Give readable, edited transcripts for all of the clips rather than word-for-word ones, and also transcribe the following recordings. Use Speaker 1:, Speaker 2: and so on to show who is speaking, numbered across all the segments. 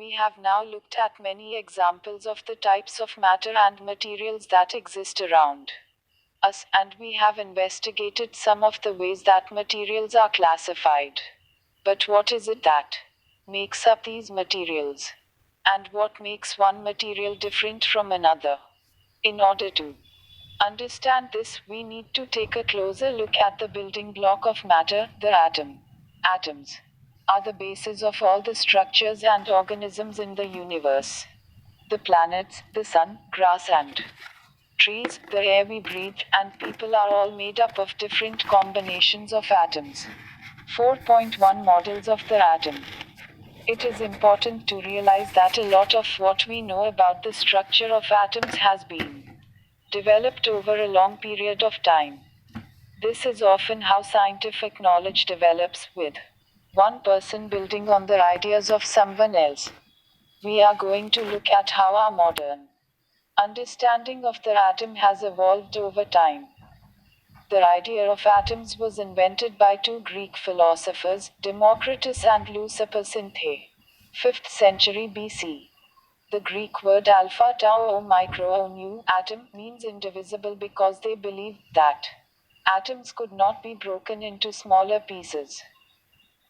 Speaker 1: we have now looked at many examples of the types of matter and materials that exist around us, and we have investigated some of the ways that materials are classified. But what is it that makes up these materials? And what makes one material different from another? In order to understand this, we need to take a closer look at the building block of matter, the atom. Atoms are the basis of all the structures and organisms in the universe. The planets, the sun, grass and trees, the air we breathe, and people are all made up of different combinations of atoms. 4.1 Models of the atom. It is important to realize that a lot of what we know about the structure of atoms has been developed over a long period of time. This is often how scientific knowledge develops, with one person building on the ideas of someone else. We are going to look at how our modern understanding of the atom has evolved over time. The idea of atoms was invented by two Greek philosophers, Democritus and Leucippus in the 5th century BC. The Greek word alpha tau o micro o nu, atom, means indivisible because they believed that atoms could not be broken into smaller pieces.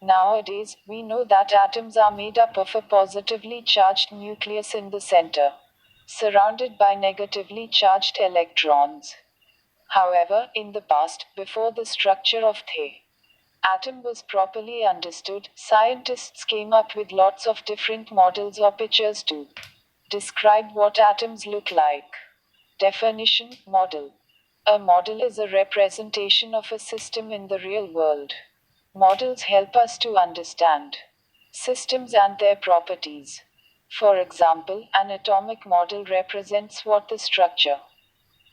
Speaker 1: Nowadays, we know that atoms are made up of a positively charged nucleus in the center, surrounded by negatively charged electrons. However, in the past, before the structure of the atom was properly understood, scientists came up with lots of different models or pictures to describe what atoms look like. Definition: model. A model is a representation of a system in the real world. Models help us to understand systems and their properties. For example, an atomic model represents what the structure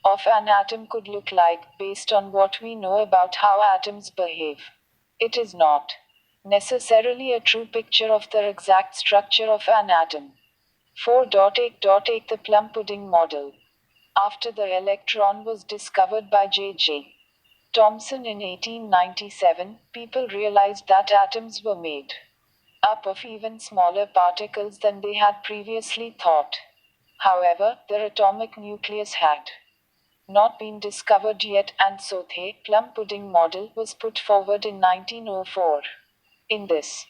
Speaker 1: of an atom could look like, based on what we know about how atoms behave. It is not necessarily a true picture of the exact structure of an atom. 4.8.8 The Plum pudding model. After the electron was discovered by J.J. Thomson in 1897, people realized that atoms were made up of even smaller particles than they had previously thought. However, their atomic nucleus had not been discovered yet, and so the Plum pudding model was put forward in 1904. In this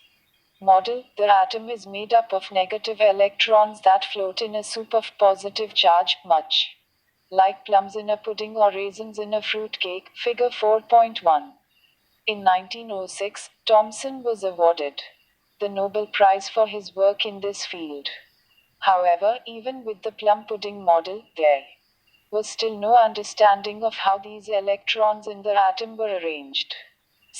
Speaker 1: model, the atom is made up of negative electrons that float in a soup of positive charge, much like plums in a pudding or raisins in a fruit cake. Figure 4.1. In 1906, Thomson was awarded the Nobel Prize for his work in this field. However, even with the plum pudding model, there was still no understanding of how these electrons in the atom were arranged.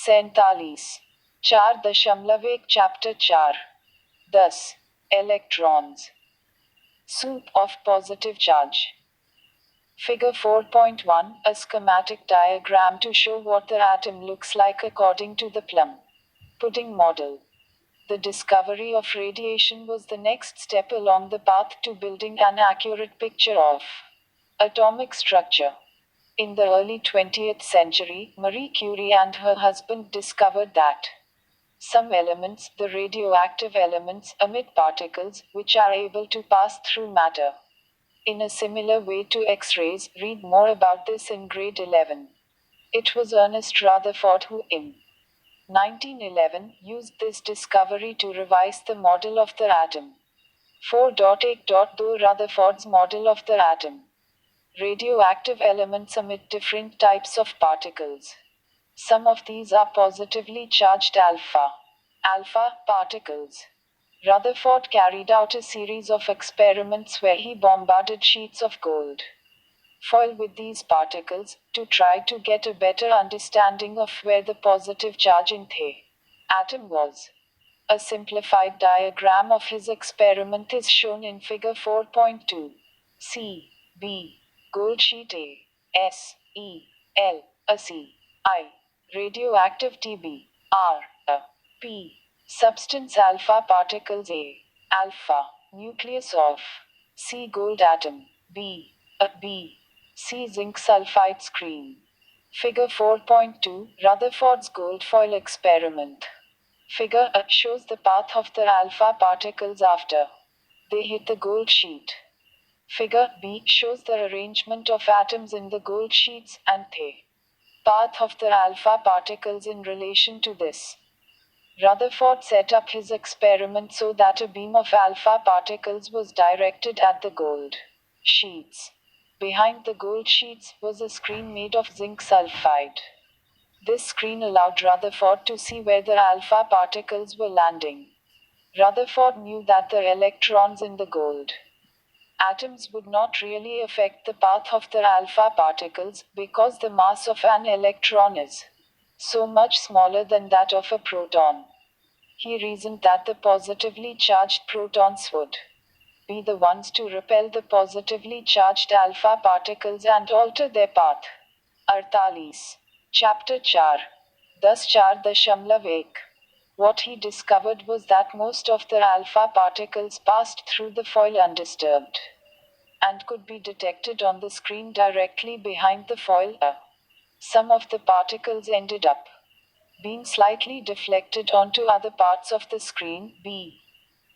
Speaker 1: 47.4 Chapter 4. Thus, electrons. Soup of positive charge. Figure 4.1, a schematic diagram to show what the atom looks like according to the plum pudding model. The discovery of radiation was the next step along the path to building an accurate picture of atomic structure. In the early 20th century, Marie Curie and her husband discovered that some elements, the radioactive elements, emit particles which are able to pass through matter in a similar way to X-rays. Read more about this in grade 11. It was Ernest Rutherford who, in 1911, used this discovery to revise the model of the atom. 4.8. Though Rutherford's model of the atom, radioactive elements emit different types of particles. Some of these are positively charged alpha particles. Rutherford carried out a series of experiments where he bombarded sheets of gold foil with these particles, to try to get a better understanding of where the positive charge in the atom was. A simplified diagram of his experiment is shown in figure 4.2. C. B. Gold sheet A. S. E. L. A. C. I. Radioactive TB. R. A. P. Substance alpha particles A. Alpha. Nucleus of C. Gold atom. B. A. B. C. Zinc sulfide screen. Figure 4.2, Rutherford's gold foil experiment. Figure A shows the path of the alpha particles after They hit the gold sheet. Figure B shows the arrangement of atoms in the gold sheets and the path of the alpha particles in relation to this. Rutherford set up his experiment so that a beam of alpha particles was directed at the gold sheets. Behind the gold sheets was a screen made of zinc sulfide. This screen allowed Rutherford to see where the alpha particles were landing. Rutherford knew that the electrons in the gold atoms would not really affect the path of the alpha particles because the mass of an electron is so much smaller than that of a proton. He reasoned that the positively charged protons would be the ones to repel the positively charged alpha particles and alter their path. 48. Chapter 4. 10.1. What he discovered was that most of the alpha particles passed through the foil undisturbed and could be detected on the screen directly behind the foil. Some of the particles ended up being slightly deflected onto other parts of the screen, B.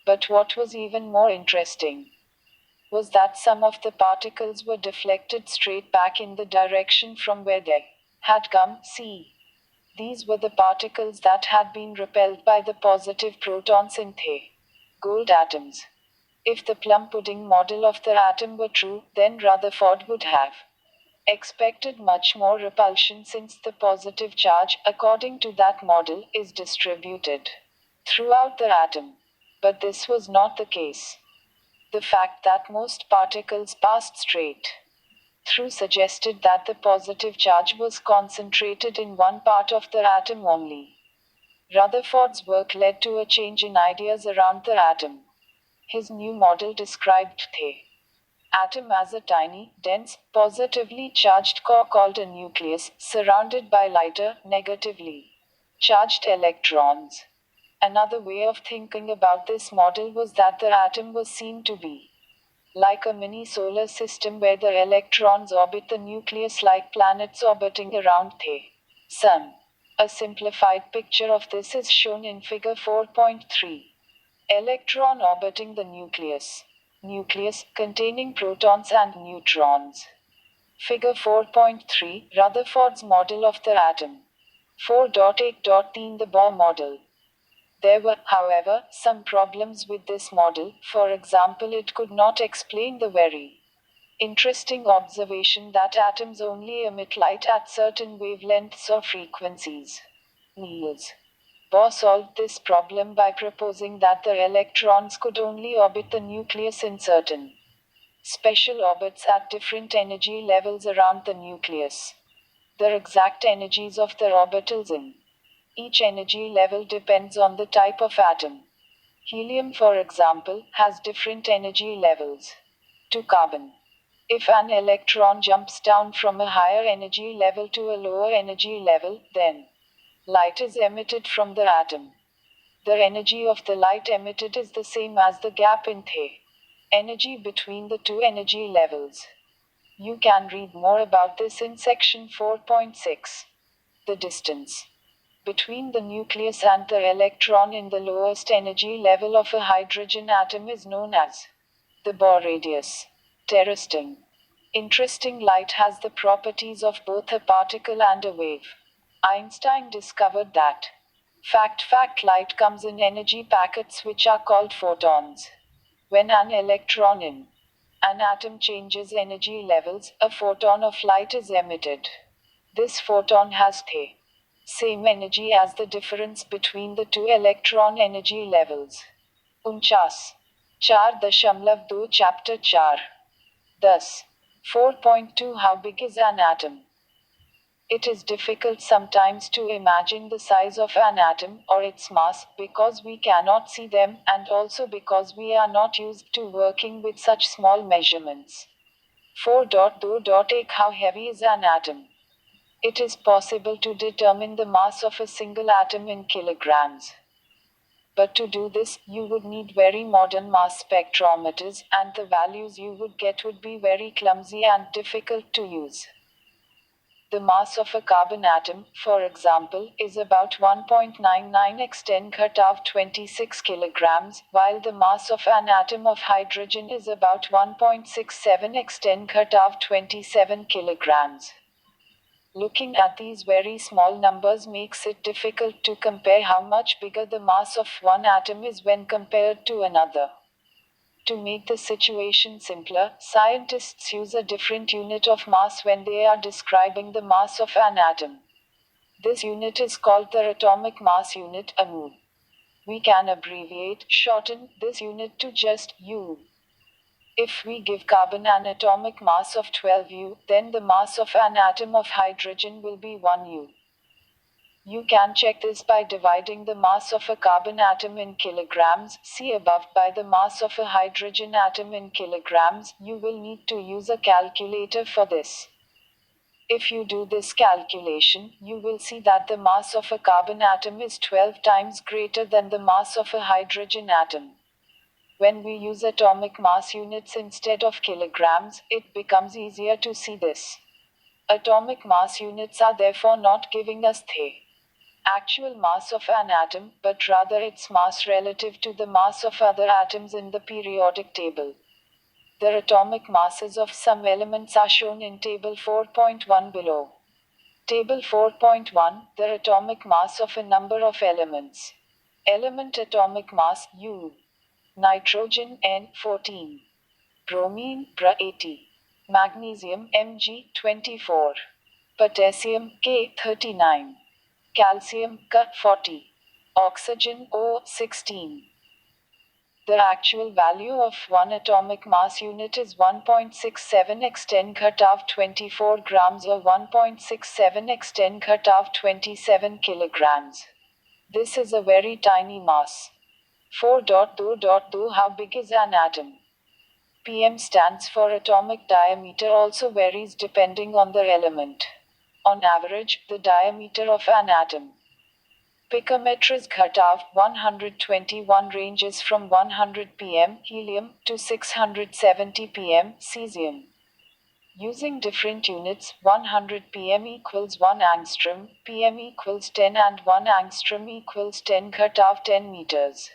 Speaker 1: But what was even more interesting was that some of the particles were deflected straight back in the direction from where they had come, C. These were the particles that had been repelled by the positive protons in the gold atoms. If the Plum pudding model of the atom were true, then Rutherford would have expected much more repulsion since the positive charge, according to that model, is distributed throughout the atom. But this was not the case. The fact that most particles passed straight through suggested that the positive charge was concentrated in one part of the atom only. Rutherford's work led to a change in ideas around the atom. His new model described the atom as a tiny, dense, positively charged core called a nucleus, surrounded by lighter, negatively charged electrons. Another way of thinking about this model was that the atom was seen to be like a mini solar system where the electrons orbit the nucleus like planets orbiting around the Sun. A simplified picture of this is shown in Figure 4.3. Electron orbiting the nucleus. Nucleus containing protons and neutrons. Figure 4.3, Rutherford's model of the atom. 4.8.13 The Bohr Model. There were, however, some problems with this model. For example, it could not explain the very interesting observation that atoms only emit light at certain wavelengths or frequencies. Niels Bohr solved this problem by proposing that the electrons could only orbit the nucleus in certain special orbits at different energy levels around the nucleus. The exact energies of the orbitals in each energy level depends on the type of atom. Helium, for example, has different energy levels to carbon. If an electron jumps down from a higher energy level to a lower energy level, then light is emitted from the atom. The energy of the light emitted is the same as the gap in the energy between the two energy levels. You can read more about this in section 4.6. The distance between the nucleus and the electron in the lowest energy level of a hydrogen atom is known as the Bohr radius. Interesting light has the properties of both a particle and a wave. Einstein discovered that light comes in energy packets which are called photons. When an electron in an atom changes energy levels, a photon of light is emitted. This photon has the same energy as the difference between the two electron energy levels. 49.4.2 Chapter 4. Thus, 4.2 How big is an atom? It is difficult sometimes to imagine the size of an atom or its mass because we cannot see them and also because we are not used to working with such small measurements. 4.2.1 How heavy is an atom? It is possible to determine the mass of a single atom in kilograms. But to do this, you would need very modern mass spectrometers, and the values you would get would be very clumsy and difficult to use. The mass of a carbon atom, for example, is about 1.99 x 10^26 kilograms, while the mass of an atom of hydrogen is about 1.67 x 10^27 kilograms. Looking at these very small numbers makes it difficult to compare how much bigger the mass of one atom is when compared to another. To make the situation simpler, scientists use a different unit of mass when they are describing the mass of an atom. This unit is called the atomic mass unit, AMU. We can shorten this unit to just U. If we give carbon an atomic mass of 12 U, then the mass of an atom of hydrogen will be 1 U. You can check this by dividing the mass of a carbon atom in kilograms, see above, by the mass of a hydrogen atom in kilograms. You will need to use a calculator for this. If you do this calculation, you will see that the mass of a carbon atom is 12 times greater than the mass of a hydrogen atom. When we use atomic mass units instead of kilograms, it becomes easier to see this. Atomic mass units are therefore not giving us the actual mass of an atom, but rather its mass relative to the mass of other atoms in the periodic table. The atomic masses of some elements are shown in Table 4.1 below. Table 4.1, the atomic mass of a number of elements. Element atomic mass, U. Nitrogen, N, 14. Bromine, Br, 80. Magnesium, Mg, 24. Potassium, K, 39. Calcium, Ca, 40. Oxygen, O, 16. The actual value of one atomic mass unit is 1.67 x 10^24 grams or 1.67 x 10^27 kilograms. This is a very tiny mass. 4.2.2 How big is an atom? PM stands for atomic diameter, also varies depending on the element. On average, the diameter of an atom. Picometers Ghatav 121 ranges from 100 pm helium to 670 pm cesium. Using different units, 100 pm equals 1 angstrom, pm equals 10 and 1 angstrom equals 10 Ghatav 10 meters.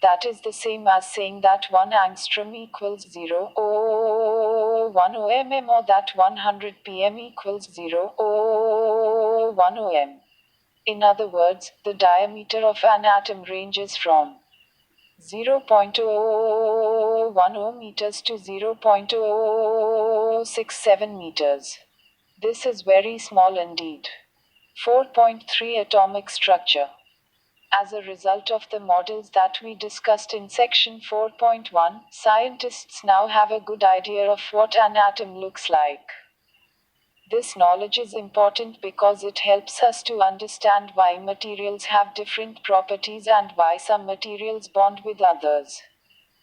Speaker 1: That is the same as saying that 1 angstrom equals 0.1 ohm or that 100 pm equals 0.1 ohm. In other words, the diameter of an atom ranges from 0.010 meters to 0.0067 meters. This is very small indeed. 4.3 Atomic structure. As a result of the models that we discussed in section 4.1, scientists now have a good idea of what an atom looks like. This knowledge is important because it helps us to understand why materials have different properties and why some materials bond with others.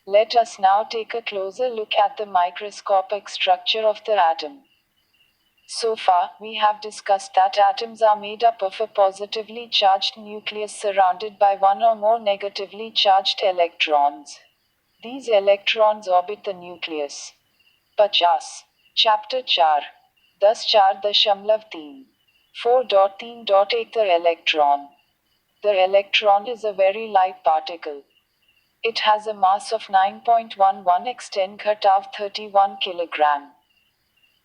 Speaker 1: Let us now take a closer look at the microscopic structure of the atom. So far, we have discussed that atoms are made up of a positively charged nucleus surrounded by one or more negatively charged electrons. These electrons orbit the nucleus. 50. Chapter 4. 10.3 4.3.1 The electron. The electron is a very light particle. It has a mass of 9.11 x 10^31 kilogram.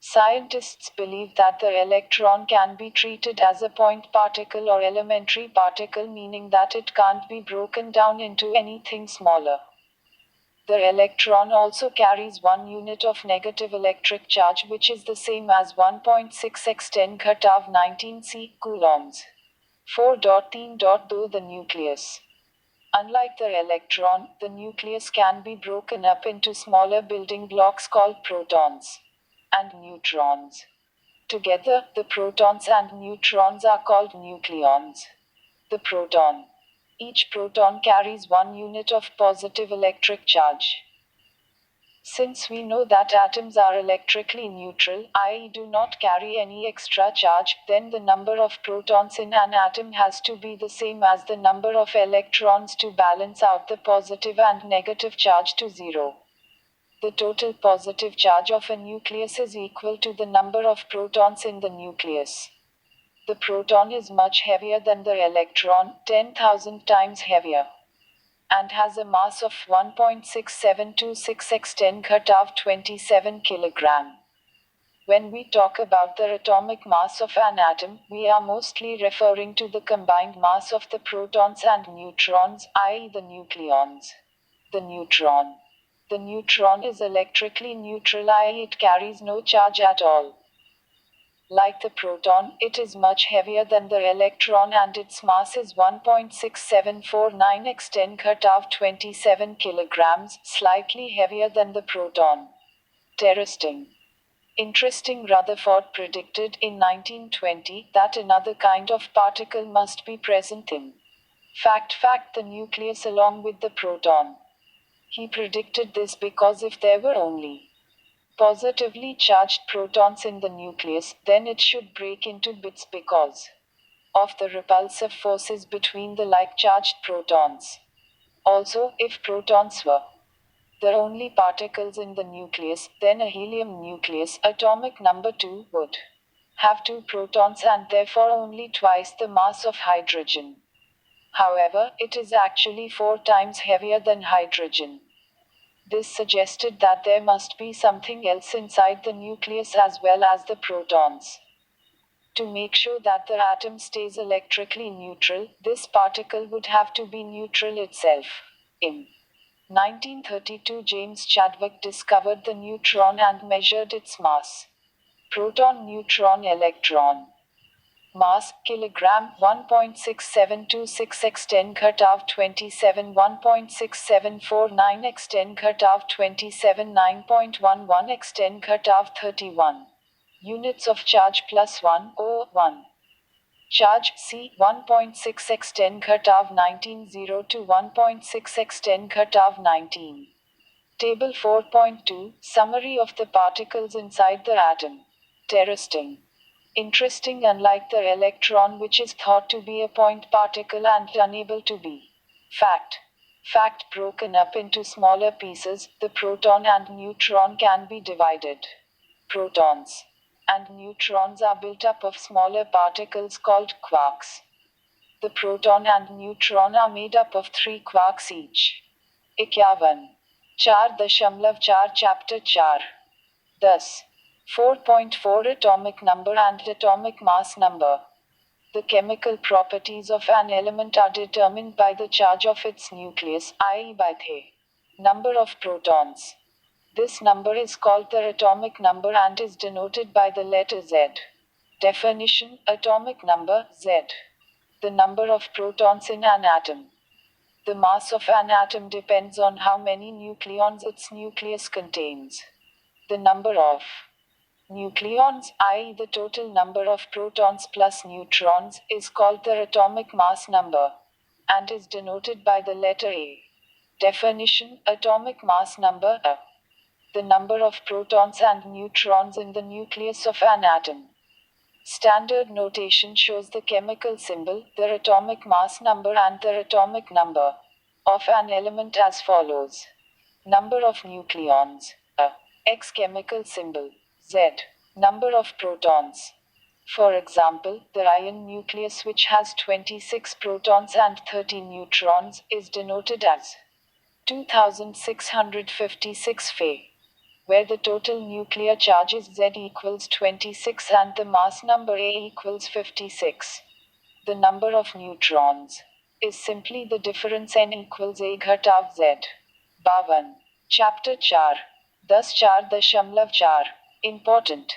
Speaker 1: Scientists believe that the electron can be treated as a point particle or elementary particle, meaning that it can't be broken down into anything smaller. The electron also carries 1 unit of negative electric charge, which is the same as 1.6 x 10^19 coulombs. 4.3.2 The nucleus. Unlike the electron, the nucleus can be broken up into smaller building blocks called protons and neutrons. Together, the protons and neutrons are called nucleons. The proton. Each proton carries 1 unit of positive electric charge. Since we know that atoms are electrically neutral, i.e. do not carry any extra charge, then the number of protons in an atom has to be the same as the number of electrons to balance out the positive and negative charge to 0. The total positive charge of a nucleus is equal to the number of protons in the nucleus. The proton is much heavier than the electron, 10,000 times heavier, and has a mass of 1.6726 x 10^27 kg. When we talk about the atomic mass of an atom, we are mostly referring to the combined mass of the protons and neutrons, i.e. the nucleons. The neutron. The neutron is electrically neutral, i.e. it carries no charge at all. Like the proton, it is much heavier than the electron and its mass is 1.6749 x 10^27 kg, slightly heavier than the proton. Interesting, Rutherford predicted in 1920 that another kind of particle must be present in fact the nucleus along with the proton. He predicted this because if there were only positively charged protons in the nucleus, then it should break into bits because of the repulsive forces between the like-charged protons. Also, if protons were the only particles in the nucleus, then a helium nucleus, atomic number 2, would have 2 protons and therefore only twice the mass of hydrogen. However, it is actually 4 times heavier than hydrogen. This suggested that there must be something else inside the nucleus as well as the protons. To make sure that the atom stays electrically neutral, this particle would have to be neutral itself. In 1932, James Chadwick discovered the neutron and measured its mass. Proton, neutron, electron. Mass, kilogram, 1.6726 x 10^27, 1.6749 x 10^27, 9.11 x 10^31. Units of charge +1, O, 1. Charge, C, 1.6 x 10^19, 0 to 1.6 x 10^19. Table 4.2, Summary of the particles inside the atom. Interesting, unlike the electron, which is thought to be a point particle and unable to be fact broken up into smaller pieces, the proton and neutron can be divided. Protons and neutrons are built up of smaller particles called quarks. The proton and neutron are made up of 3 quarks each. 51. 4.4 Chapter 4. Thus, 4.4 Atomic number and atomic mass number. The chemical properties of an element are determined by the charge of its nucleus, i.e. by the number of protons. This number is called the atomic number and is denoted by the letter Z. Definition: atomic number, Z. The number of protons in an atom. The mass of an atom depends on how many nucleons its nucleus contains. The number of nucleons, i.e. the total number of protons plus neutrons, is called the atomic mass number, and is denoted by the letter A. Definition: atomic mass number, A. The number of protons and neutrons in the nucleus of an atom. Standard notation shows the chemical symbol, the atomic mass number and the atomic number of an element as follows. Number of nucleons, A. X chemical symbol, Z. Number of protons. For example, the iron nucleus, which has 26 protons and 30 neutrons, is denoted as 2656 Fe, where the total nuclear charge is Z equals 26 and the mass number A equals 56. The number of neutrons is simply the difference N equals A ghatav Z. 52. Chapter 4. Thus 4.4. Important.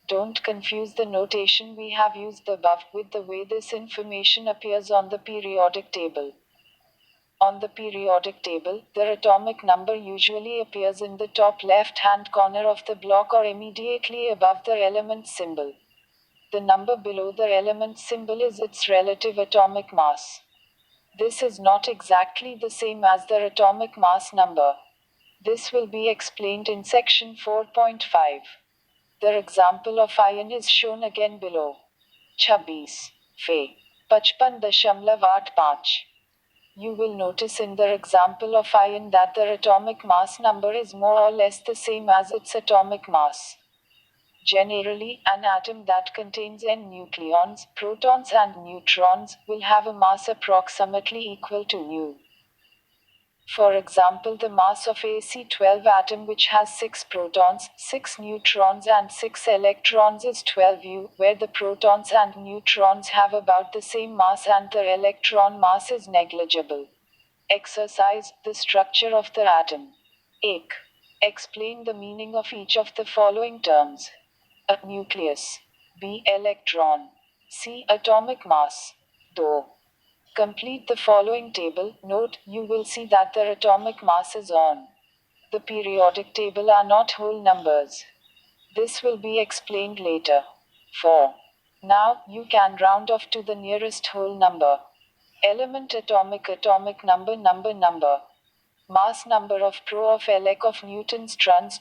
Speaker 1: Don't confuse the notation we have used above with the way this information appears on the periodic table. On the periodic table, the atomic number usually appears in the top left-hand corner of the block or immediately above the element symbol. The number below the element symbol is its relative atomic mass. This is not exactly the same as the atomic mass number. This will be explained in section 4.5. The example of iron is shown again below. 26 Fe 55.85. You will notice in the example of iron that their atomic mass number is more or less the same as its atomic mass. Generally, an atom that contains n nucleons, protons and neutrons, will have a mass approximately equal to nu. For example, the mass of a C12 atom, which has 6 protons, 6 neutrons and 6 electrons, is 12U, where the protons and neutrons have about the same mass and the electron mass is negligible. Exercise: the structure of the atom. A. Explain the meaning of each of the following terms. A. Nucleus. B. Electron. C. Atomic mass. Do. Complete the following table. Note, you will see that their atomic masses on the periodic table are not whole numbers. This will be explained later. 4. Now, you can round off to the nearest whole number. Element atomic number mass number of pro of elec of Newton's truns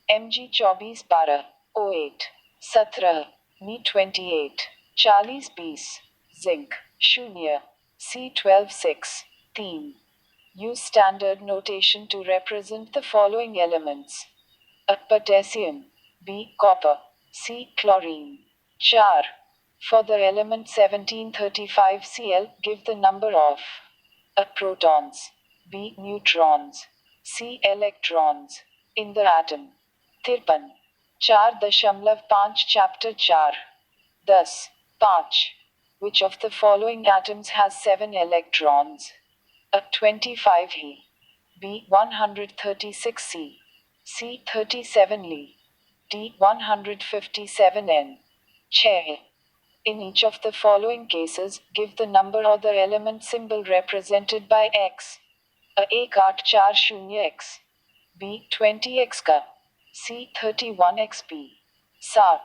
Speaker 1: mg 24 12 08 17 me 28 40 20 zinc 0 C12 6 3. Use standard notation to represent the following elements. A. Potassium. B. Copper. C. Chlorine. Char. For the element 1735 Cl, give the number of A. Protons. B. Neutrons. C. Electrons in the atom. 53. 4.5 Chapter 4. Thus, 5. Which of the following atoms has 7 electrons? A. 25 He. B. 136 C. C. 37 Li. D. 157 N. Che. In each of the following cases, give the number or the element symbol represented by X. A. 1.40x. B. 20x ka. C. 31xp. 7.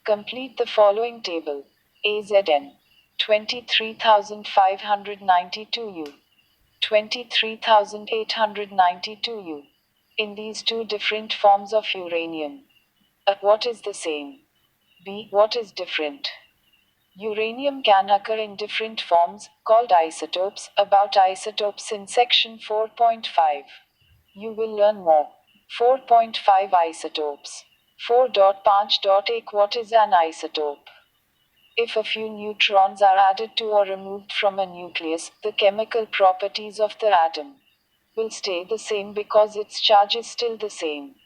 Speaker 1: Complete the following table. AZN. 23,592U. 23,892U. In these two different forms of uranium. A. What is the same? B. What is different? Uranium can occur in different forms, called isotopes. About isotopes in section 4.5. You will learn more. 4.5 Isotopes. 4.5.1 What is an isotope? If a few neutrons are added to or removed from a nucleus, the chemical properties of the atom will stay the same because its charge is still the same.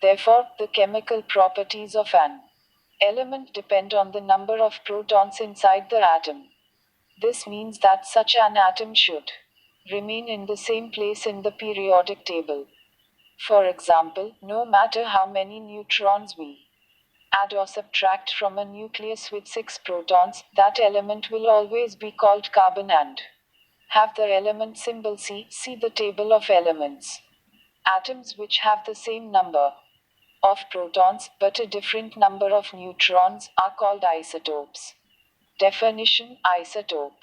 Speaker 1: Therefore, the chemical properties of an element depend on the number of protons inside the atom. This means that such an atom should remain in the same place in the periodic table. For example, no matter how many neutrons we add or subtract from a nucleus with 6 protons, that element will always be called carbon and have their element symbol C. See the table of elements. Atoms which have the same number of protons but a different number of neutrons are called isotopes. Definition: isotope.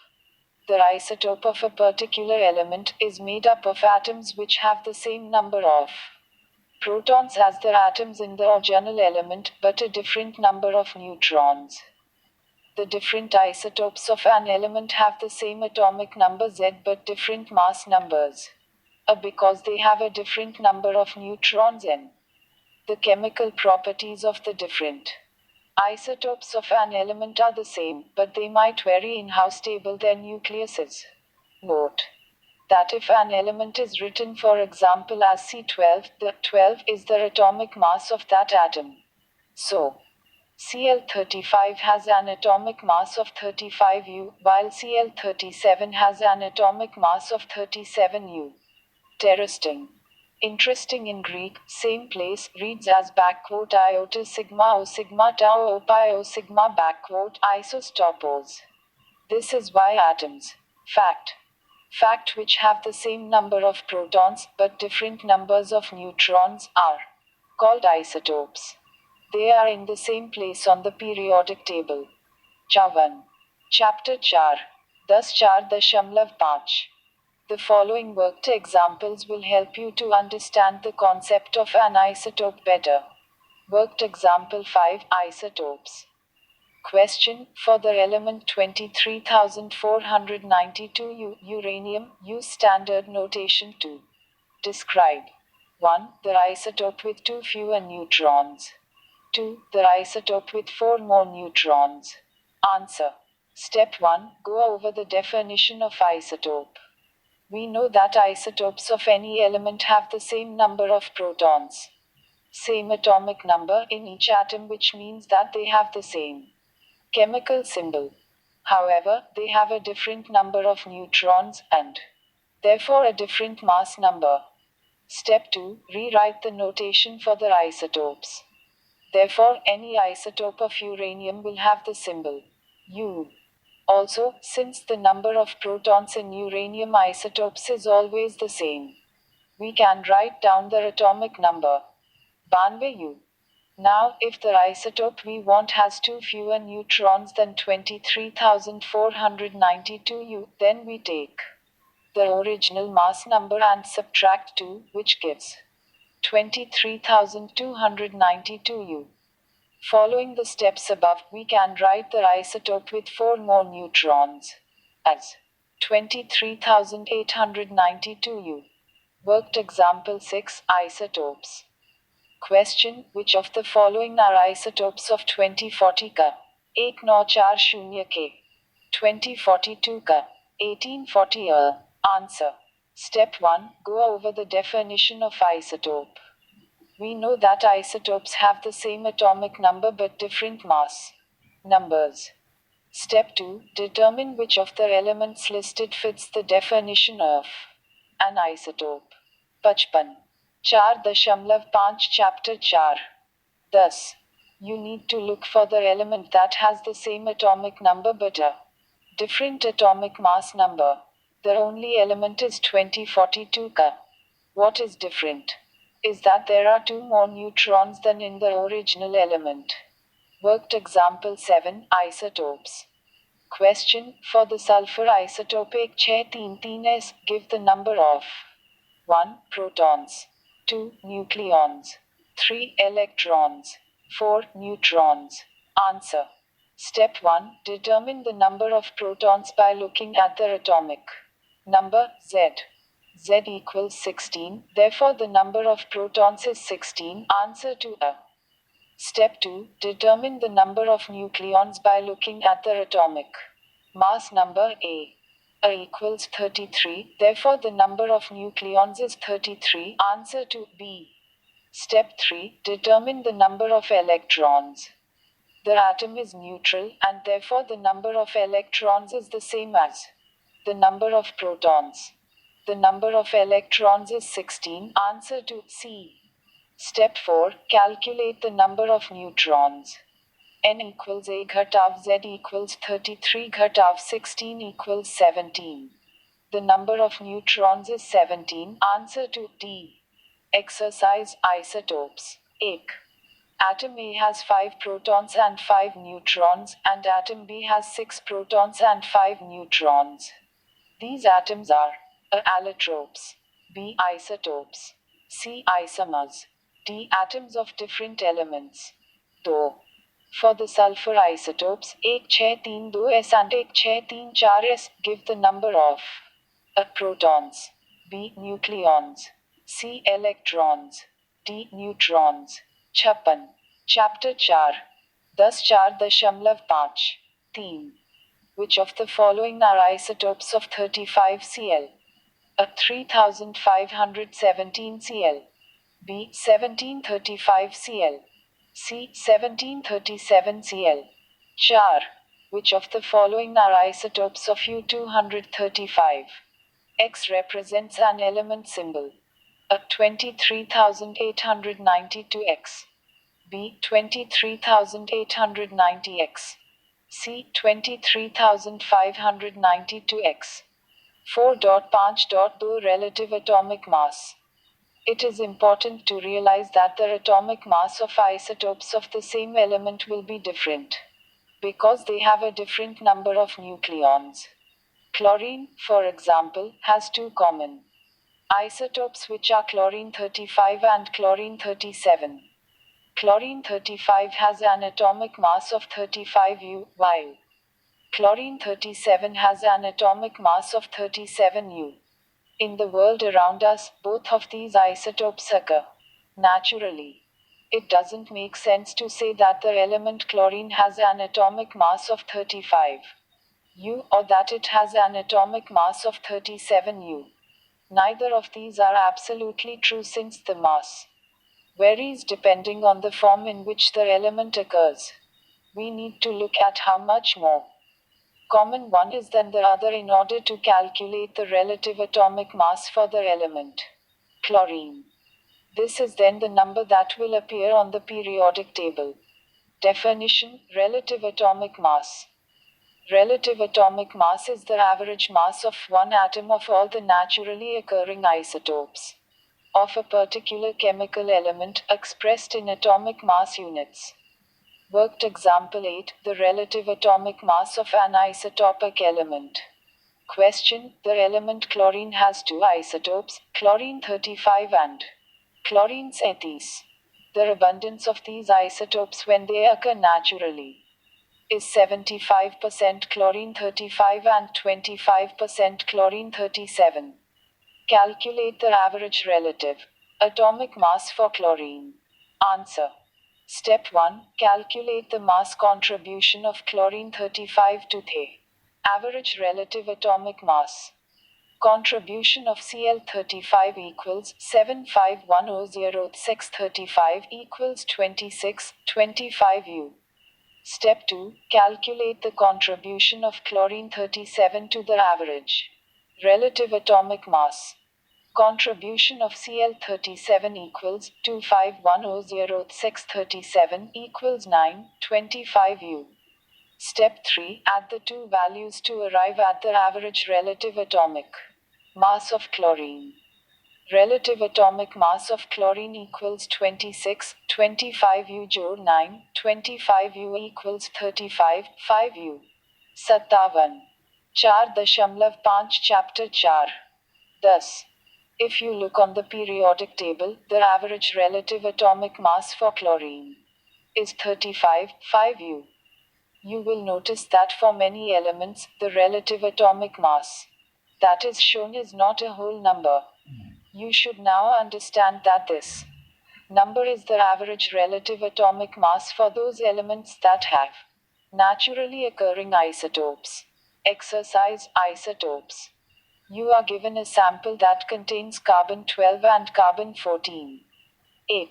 Speaker 1: The isotope of a particular element is made up of atoms which have the same number of protons as their atoms in the original element, but a different number of neutrons. The different isotopes of an element have the same atomic number Z but different mass numbers. A. Because they have a different number of neutrons. N. The chemical properties of the different isotopes of an element are the same, but they might vary in how stable their nucleus is. Note that if an element is written, for example, as C12, the 12 is the atomic mass of that atom. So, Cl35 has an atomic mass of 35U, while Cl37 has an atomic mass of 37U. Interesting in Greek, same place, reads as iota sigma o sigma tau o pi o sigma isostopos. This is why atoms, fact which have the same number of protons but different numbers of neutrons are called isotopes. They are in the same place on the periodic table. 1. Chapter 4. 10.4.5. The following worked examples will help you to understand the concept of an isotope better. Worked example 5. Isotopes. Question: for the element 23492 uranium, use standard notation to describe 1. The isotope with 2 fewer neutrons. 2. The isotope with 4 more neutrons. Answer. Step 1. Go over the definition of isotope. We know that isotopes of any element have the same number of protons, same atomic number in each atom, which means that they have the same chemical symbol. However, they have a different number of neutrons and therefore a different mass number. Step 2. Rewrite the notation for the isotopes. Therefore, any isotope of uranium will have the symbol U. Also, since the number of protons in uranium isotopes is always the same, we can write down the atomic number 92 U. Now, if the isotope we want has 2 fewer neutrons than 23492 U, then we take the original mass number and subtract 2, which gives 23292 U. Following the steps above, we can write the isotope with 4 more neutrons as 23892 U. Worked example 6, isotopes. Question: which of the following are isotopes of 2040 का 1940 के 2042 का 1840 Answer. Step 1. Go over the definition of isotope. We know that isotopes have the same atomic number but different mass numbers. Step 2. Determine which of the elements listed fits the definition of an isotope. 55. 4.5 Chapter 4. Thus, you need to look for the element that has the same atomic number but a different atomic mass number. The only element is 2042 ka. What is different is that there are 2 more neutrons than in the original element. Worked example 7, isotopes. Question: for the sulfur isotope 1633s, give the number of 1. Protons, 2. Nucleons, 3. Electrons, 4. Neutrons. Answer. Step 1. Determine the number of protons by looking at their atomic number, Z. Z equals 16, therefore the number of protons is 16. Answer to A. Step 2. Determine the number of nucleons by looking at their atomic mass number, A. A equals 33, therefore the number of nucleons is 33. Answer to B. Step 3. Determine the number of electrons. The atom is neutral, and therefore the number of electrons is the same as the number of protons. The number of electrons is 16. Answer to C. Step 4. Calculate the number of neutrons. N equals A ghatav Z equals 33 ghatav 16 equals 17. The number of neutrons is 17. Answer to D. Exercise: isotopes. 1. Atom A has 5 protons and 5 neutrons, and atom B has 6 protons and 5 neutrons. These atoms are A. Allotropes, B. Isotopes, C. Isomers, D. Atoms of different elements. 2. For the sulfur isotopes 1632s and 1634s, give the number of A. Protons, B. Nucleons, C. Electrons, D. Neutrons. 56. Chapter 4. 10.5 Theme. Which of the following are isotopes of 35Cl? A. 3517Cl, B. 1735Cl, C. 1737Cl. 4. Which of the following are isotopes of U-235? X represents an element symbol. A. 23892X, B. 23890X, C. 23592X. 4.5.2 Relative atomic mass. It is important to realize that the atomic mass of isotopes of the same element will be different because they have a different number of nucleons. Chlorine, for example, has 2 common isotopes which are chlorine 35 and chlorine 37. Chlorine 35 has an atomic mass of 35 U, while chlorine 37 has an atomic mass of 37 U. In the world around us, both of these isotopes occur naturally. It doesn't make sense to say that the element chlorine has an atomic mass of 35 U or that it has an atomic mass of 37 U. Neither of these are absolutely true since the mass varies depending on the form in which the element occurs. We need to look at how much more common one is than the other in order to calculate the relative atomic mass for the element chlorine. This is then the number that will appear on the periodic table. Definition: relative atomic mass. Relative atomic mass is the average mass of one atom of all the naturally occurring isotopes of a particular chemical element, expressed in atomic mass units. Worked example 8, the relative atomic mass of an isotopic element. Question: the element chlorine has two isotopes, chlorine 35 and chlorine 30. The abundance of these isotopes when they occur naturally is 75% chlorine 35 and 25% chlorine 37. Calculate the average relative atomic mass for chlorine. Answer. Step 1. Calculate the mass contribution of chlorine 35 to the average relative atomic mass. Contribution of Cl35 equals 75100 equals 2625 U. Step 2. Calculate the contribution of chlorine 37 to the average relative atomic mass. Contribution of Cl37 equals 25100 equals 925 U. Step 3. Add the two values to arrive at the average relative atomic mass of chlorine. Relative atomic mass of chlorine equals 26, 25 U jod 9, 25 U equals 35, 5 U. 57. 4.5 Chapter 4. Thus, if you look on the periodic table, the average relative atomic mass for chlorine is 35, 5 U. You will notice that for many elements, the relative atomic mass that is shown is not a whole number. You should now understand that this number is the average relative atomic mass for those elements that have naturally occurring isotopes. Exercise: isotopes. You are given a sample that contains carbon 12 and carbon 14. 1.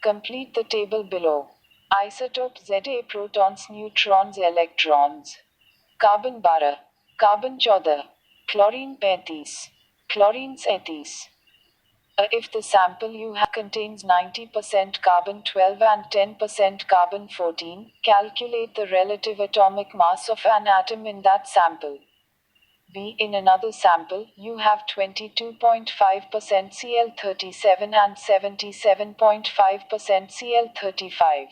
Speaker 1: Complete the table below. Isotope Za protons, neutrons, electrons. Carbon 12, carbon 14, chlorine 35, chlorine 37. If the sample you have contains 90% carbon 12 and 10% carbon 14, calculate the relative atomic mass of an atom in that sample. B. In another sample, you have 22.5% Cl37 and 77.5% Cl35.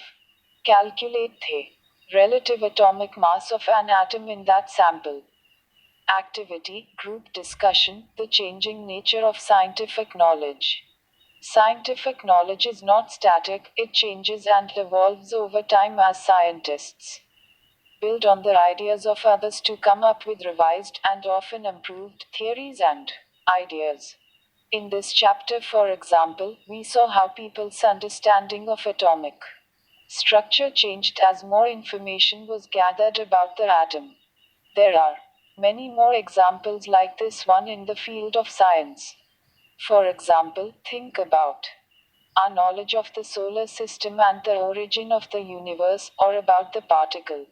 Speaker 1: Calculate the relative atomic mass of an atom in that sample. Activity, group discussion, the changing nature of scientific knowledge. Scientific knowledge is not static, it changes and evolves over time as scientists build on the ideas of others to come up with revised and often improved theories and ideas. In this chapter, for example, we saw how people's understanding of atomic structure changed as more information was gathered about the atom. There are many more examples like this one in the field of science. For example, think about our knowledge of the solar system and the origin of the universe, or about the particle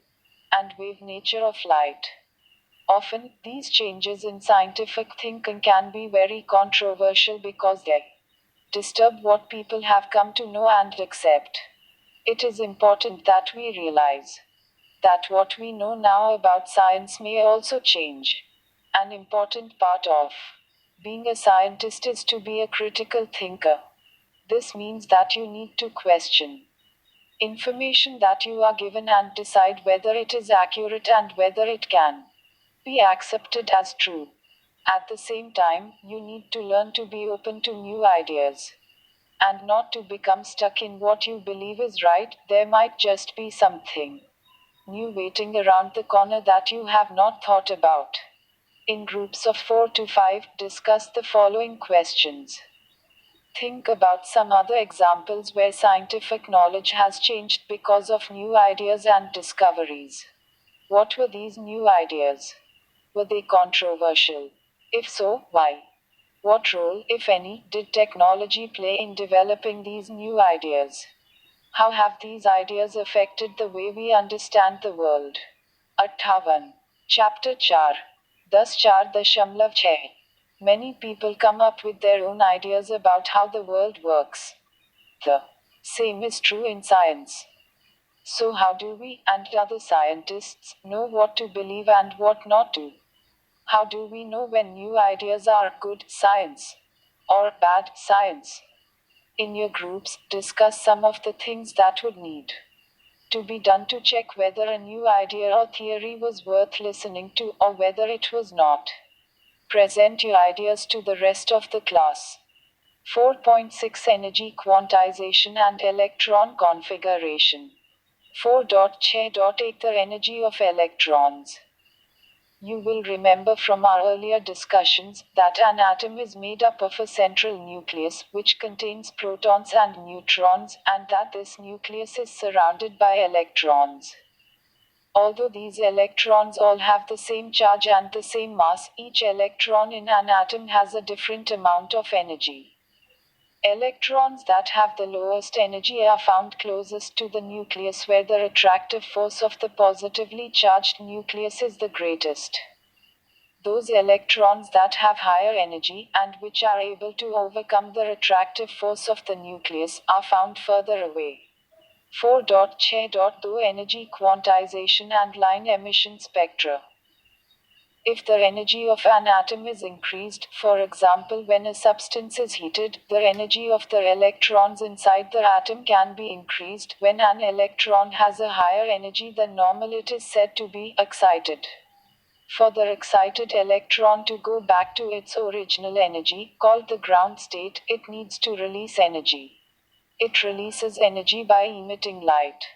Speaker 1: and wave nature of light. Often, these changes in scientific thinking can be very controversial because they disturb what people have come to know and accept. It is important that we realize that what we know now about science may also change. An important part of being a scientist is to be a critical thinker. This means that you need to question information that you are given and decide whether it is accurate and whether it can be accepted as true. At the same time, you need to learn to be open to new ideas. And not to become stuck in what you believe is right, there might just be something new waiting around the corner that you have not thought about. In groups of 4 to 5, discuss the following questions. Think about some other examples where scientific knowledge has changed because of new ideas and discoveries. What were these new ideas? Were they controversial? If so, why? What role, if any, did technology play in developing these new ideas? How have these ideas affected the way we understand the world? 58. Chapter 4. 10.6. Many people come up with their own ideas about how the world works. The same is true in science. So, how do we and other scientists know what to believe and what not to? How do we know when new ideas are good science or bad science? In your groups, discuss some of the things that would need to be done to check whether a new idea or theory was worth listening to or whether it was not. Present your ideas to the rest of the class. 4.6 Energy quantization and electron configuration. 4.8 The energy of electrons. You will remember from our earlier discussions that an atom is made up of a central nucleus, which contains protons and neutrons, and that this nucleus is surrounded by electrons. Although these electrons all have the same charge and the same mass, each electron in an atom has a different amount of energy. Electrons that have the lowest energy are found closest to the nucleus, where the attractive force of the positively charged nucleus is the greatest. Those electrons that have higher energy, and which are able to overcome the attractive force of the nucleus, are found further away. 4.2 Energy quantization and line emission spectra. If the energy of an atom is increased, for example when a substance is heated, the energy of the electrons inside the atom can be increased. When an electron has a higher energy than normal, it is said to be excited. For the excited electron to go back to its original energy, called the ground state, it needs to release energy. It releases energy by emitting light.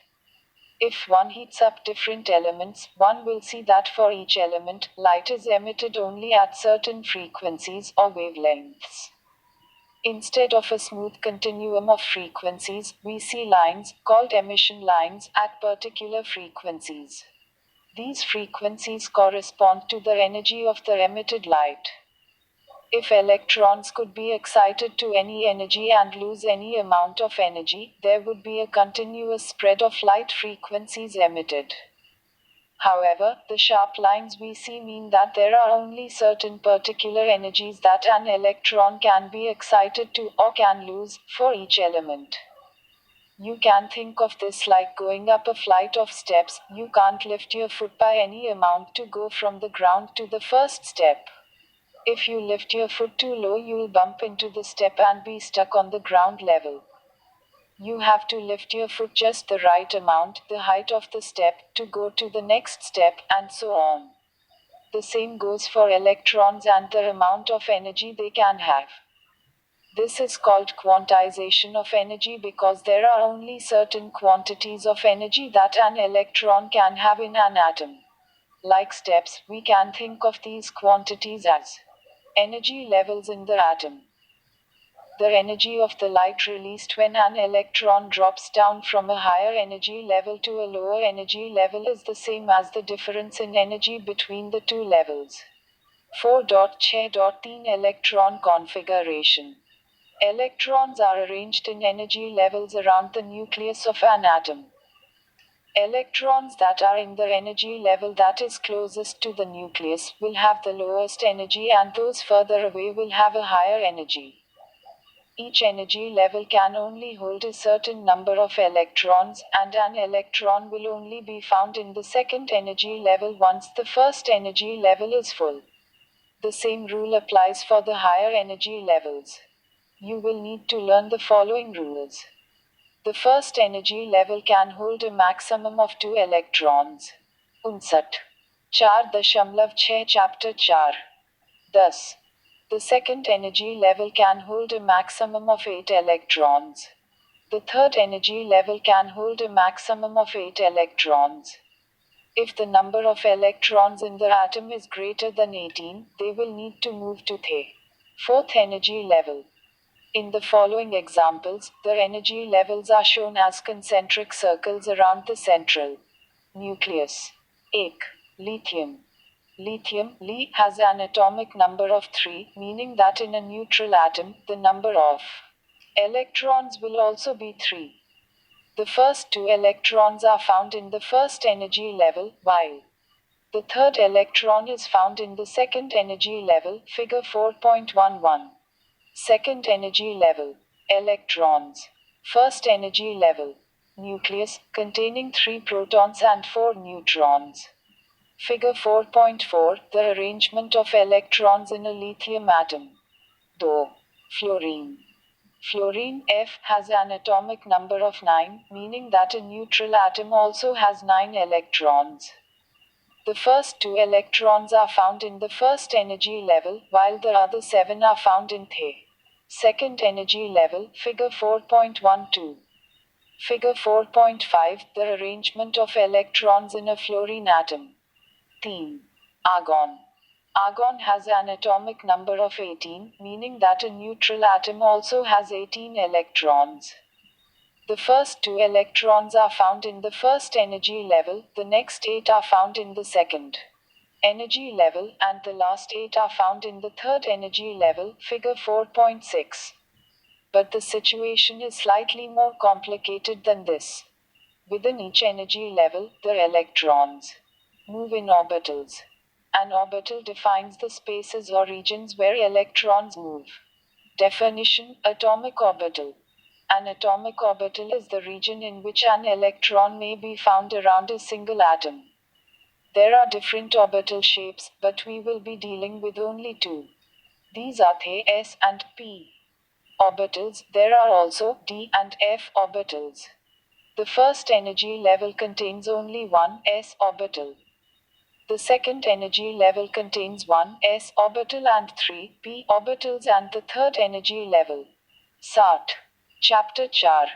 Speaker 1: If one heats up different elements, one will see that for each element, light is emitted only at certain frequencies or wavelengths. Instead of a smooth continuum of frequencies, we see lines, called emission lines, at particular frequencies. These frequencies correspond to the energy of the emitted light. If electrons could be excited to any energy and lose any amount of energy, there would be a continuous spread of light frequencies emitted. However, the sharp lines we see mean that there are only certain particular energies that an electron can be excited to or can lose for each element. You can think of this like going up a flight of steps. You can't lift your foot by any amount to go from the ground to the first step. If you lift your foot too low, you'll bump into the step and be stuck on the ground level. You have to lift your foot just the right amount, the height of the step, to go to the next step, and so on. The same goes for electrons and the amount of energy they can have. This is called quantization of energy because there are only certain quantities of energy that an electron can have in an atom. Like steps, we can think of these quantities as energy levels in the atom. The energy of the light released when an electron drops down from a higher energy level to a lower energy level is the same as the difference in energy between the two levels. 4.6 Electron configuration. Electrons are arranged in energy levels around the nucleus of an atom. Electrons that are in the energy level that is closest to the nucleus will have the lowest energy, and those further away will have a higher energy. Each energy level can only hold a certain number of electrons, and an electron will only be found in the second energy level once the first energy level is full. The same rule applies for the higher energy levels. You will need to learn the following rules. The first energy level can hold a maximum of 2 electrons. 59. 4.6 Chapter 4. Thus, The second energy level can hold a maximum of 8 electrons. The third energy level can hold a maximum of 8 electrons. If the number of electrons in the atom is greater than 18, they will need to move to the fourth energy level. In the following examples, the energy levels are shown as concentric circles around the central nucleus. 8. Lithium. Lithium, Li, has an atomic number of 3, meaning that in a neutral atom, the number of electrons will also be 3. The first 2 electrons are found in the first energy level, while the third electron is found in the second energy level, figure 4.11. Second energy level. Electrons. First energy level. Nucleus, containing 3 protons and 4 neutrons. Figure 4.4, the arrangement of electrons in a lithium atom. Though fluorine. Fluorine, F, has an atomic number of 9, meaning that a neutral atom also has 9 electrons. The first 2 electrons are found in the first energy level, while the other 7 are found in the second energy level, figure 4.12. Figure 4.5, the arrangement of electrons in a fluorine atom. Theme. Argon. Argon has an atomic number of 18, meaning that a neutral atom also has 18 electrons. The first 2 electrons are found in the first energy level, the next 8 are found in the second energy level, and the last 8 are found in the third energy level, figure 4.6. But the situation is slightly more complicated than this. Within each energy level, the electrons move in orbitals. An orbital defines the spaces or regions where electrons move. Definition: atomic orbital. An atomic orbital is the region in which an electron may be found around a single atom. There are different orbital shapes, but we will be dealing with only 2. These are the S and P orbitals. There are also D and F orbitals. The first energy level contains only one S orbital. The second energy level contains one S orbital and 3 P orbitals, and the third energy level. Sat. Chapter 4.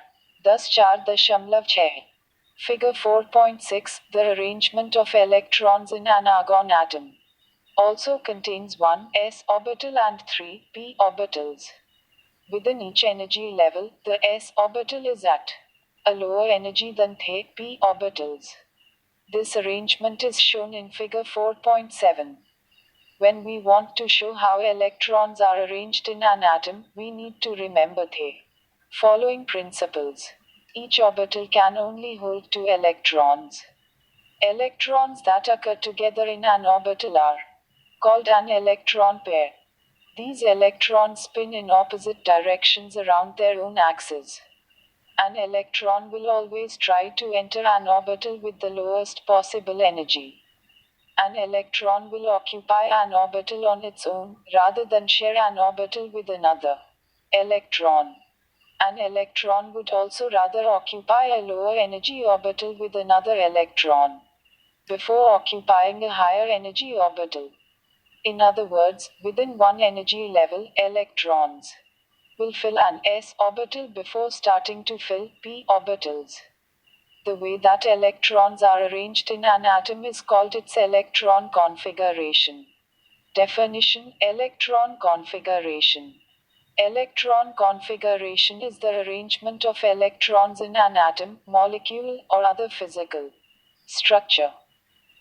Speaker 1: 10.4. Figure 4.6, the arrangement of electrons in an argon atom. Also contains one S orbital and 3 P orbitals. Within each energy level, the S orbital is at a lower energy than the P orbitals. This arrangement is shown in figure 4.7. When we want to show how electrons are arranged in an atom, we need to remember the following principles. Each orbital can only hold 2 electrons. Electrons that occur together in an orbital are called an electron pair. These electrons spin in opposite directions around their own axis. An electron will always try to enter an orbital with the lowest possible energy. An electron will occupy an orbital on its own, rather than share an orbital with another electron. An electron would also rather occupy a lower energy orbital with another electron before occupying a higher energy orbital. In other words, within one energy level, electrons will fill an S orbital before starting to fill P orbitals. The way that electrons are arranged in an atom is called its electron configuration. Definition: electron configuration. Electron configuration is the arrangement of electrons in an atom, molecule, or other physical structure.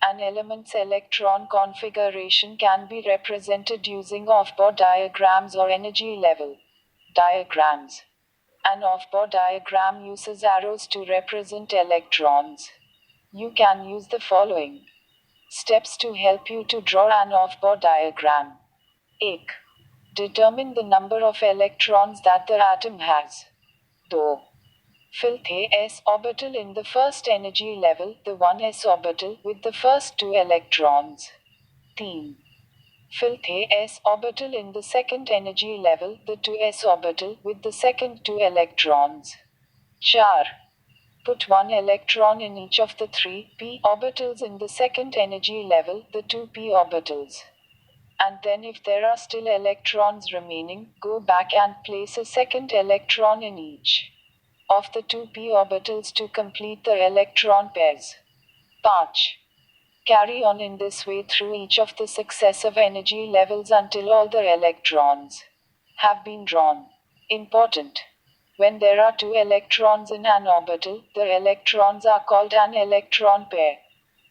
Speaker 1: An element's electron configuration can be represented using off-Bohr diagrams or energy level diagrams. An off-Bohr diagram uses arrows to represent electrons. You can use the following steps to help you to draw an off-Bohr diagram. 1. Determine the number of electrons that the atom has. 2. Fill the S orbital in the first energy level, the 1s orbital, with the first 2 electrons. 3. Fill the S orbital in the second energy level, the 2s orbital, with the second 2 electrons. 4. Put 1 electron in each of the 3 p orbitals in the second energy level, the 2 p orbitals. and then if there are still electrons remaining, go back and place a second electron in each of the two p orbitals to complete the electron pairs. 5. Carry on in this way through each of the successive energy levels until all the electrons have been drawn. Important. When there are two electrons in an orbital, the electrons are called an electron pair.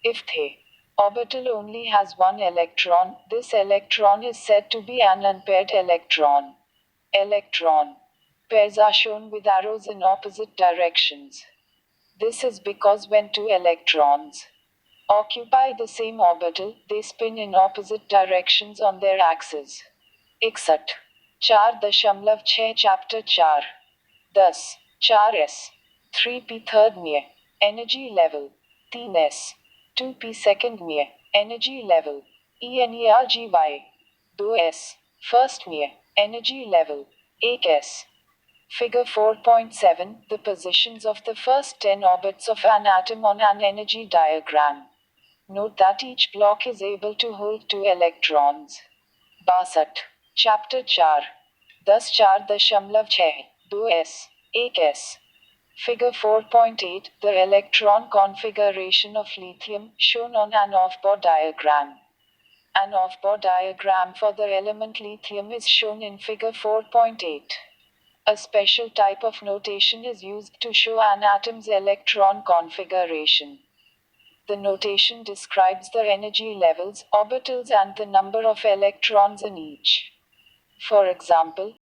Speaker 1: If the orbital only has one electron, this electron is said to be an unpaired electron. Electron pairs are shown with arrows in opposite directions. This is because when two electrons occupy the same orbital, they spin in opposite directions on their axes. 4.6 Chapter 4. Thus, 4s 3p third में energy level 3s 2p second में energy level energy 2s first में energy level 1s. Figure 4.7 The positions of the first 10 orbits of an atom on an energy diagram. Note that each block is able to hold two electrons. 62. Chapter 4. Thus 4.6 2s 1s. Figure 4.8 The electron configuration of lithium, shown on an off-Bohr diagram. An off-Bohr diagram for the element lithium is shown in figure 4.8. A special type of notation is used to show an atom's electron configuration. The notation describes the energy levels, orbitals, and the number of electrons in each. For example,